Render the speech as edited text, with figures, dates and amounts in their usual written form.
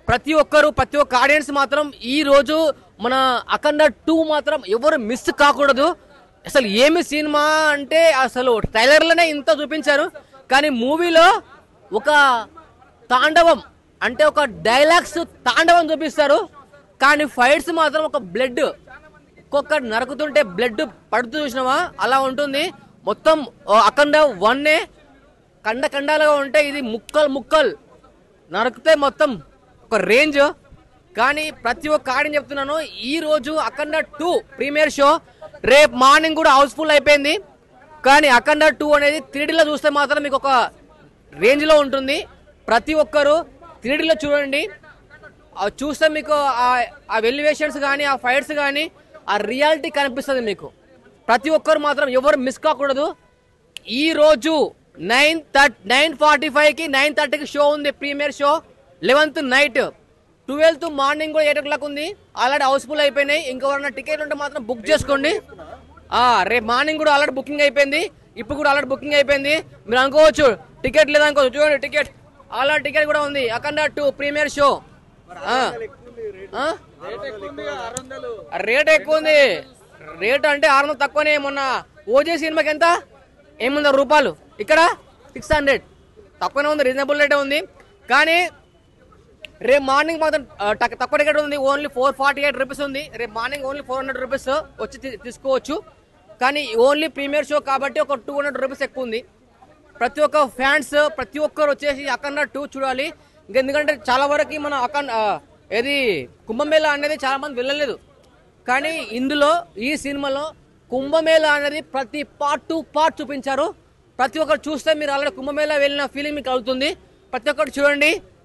ప్రతి ఒక్క ఆడియన్స్ మాత్రం ఈ రోజు మన అఖండ 2 మాత్రం ఎవరు మిస్ కాకూడదు. అసలు ఏమి సినిమా అంటే అసలు ట్రైలర్లోనే ఇంత చూపించారు, కానీ మూవీలో ఒక తాండవం అంటే ఒక డైలాగ్స్ తాండవం చూపిస్తారు. కానీ ఫైట్స్ మాత్రం ఒక బ్లడ్ ఒక్కొక్క నరుకుతుంటే బ్లడ్ పడుతూ చూసినావా అలా ఉంటుంది. మొత్తం అఖండ 1 కండాలుగా ఉంటే ఇది ముక్కలు నరికితే మొత్తం ఒక రేంజ్. కానీ ప్రతి ఒక్క ఆడిని చెప్తున్నాను, ఈ రోజు అఖండ 2 ప్రీమియర్ షో రేపు మార్నింగ్ కూడా హౌస్ఫుల్ అయిపోయింది. కానీ అఖండ 2 అనేది 3Dలో చూస్తే మాత్రం మీకు ఒక రేంజ్లో ఉంటుంది. ప్రతి ఒక్కరు 3Dలో చూడండి, చూస్తే మీకు ఆ వెల్యువేషన్స్ కానీ ఆ ఫైట్స్ కానీ ఆ రియాలిటీ కనిపిస్తుంది మీకు. ప్రతి ఒక్కరు మాత్రం ఎవరు మిస్ కాకూడదు. ఈ రోజు 9:45కి 9:30కి షో ఉంది, premiere show. 11th night, 12th morning కూడా 8 o'clock ఉంది. ఆల్రెడీ హౌస్ఫుల్ అయిపోయినాయి. ఇంకెవరన్నా టికెట్లు ఉంటే మాత్రం బుక్ చేసుకోండి. రేపు మార్నింగ్ కూడా ఆల్రెడీ బుకింగ్ అయిపోయింది, ఇప్పుడు కూడా ఆల్రెడీ బుకింగ్ అయిపోయింది. మీరు అనుకోవచ్చు టికెట్ లేదనుకోవచ్చు, చూడండి టికెట్ ఆల్రెడీ టికెట్ కూడా ఉంది. అఖండ 2 ప్రీమియర్ షో రేట్ ఎక్కువ ఉంది. రేట్ అంటే 600 తక్కువనే. మొన్న ఓజీ సినిమాకి ఎంత 800 రూపాయలు, ఇక్కడ 600 తక్కువనే ఉంది, రీజనబుల్ రేటే ఉంది. కానీ రేపు మార్నింగ్ మాత్రం తక్కువ టికెట్ ఉంది, ఓన్లీ 448 రూపీస్ ఉంది. రేపు మార్నింగ్ ఓన్లీ 400 రూపీస్ వచ్చి తీసుకోవచ్చు. కానీ ఓన్లీ ప్రీమియర్ షో కాబట్టి ఒక 200 రూపీస్ ఎక్కువ ఉంది. ప్రతి ఒక్క ఫ్యాన్స్ ప్రతి ఒక్కరు వచ్చేసి అఖండ 2 చూడాలి. ఎందుకంటే చాలా వరకు మన ఏది కుంభమేళా అనేది చాలా మంది వెళ్ళలేదు. కానీ ఇందులో ఈ సినిమాలో కుంభమేళా అనేది ప్రతి పార్ట్ చూపించారు. ప్రతి ఒక్కరు చూస్తే మీరు ఆల్రెడీ కుంభమేళా వెళ్ళిన ఫీలింగ్ మీకు అవుతుంది. ప్రతి ఒక్కరు చూడండి.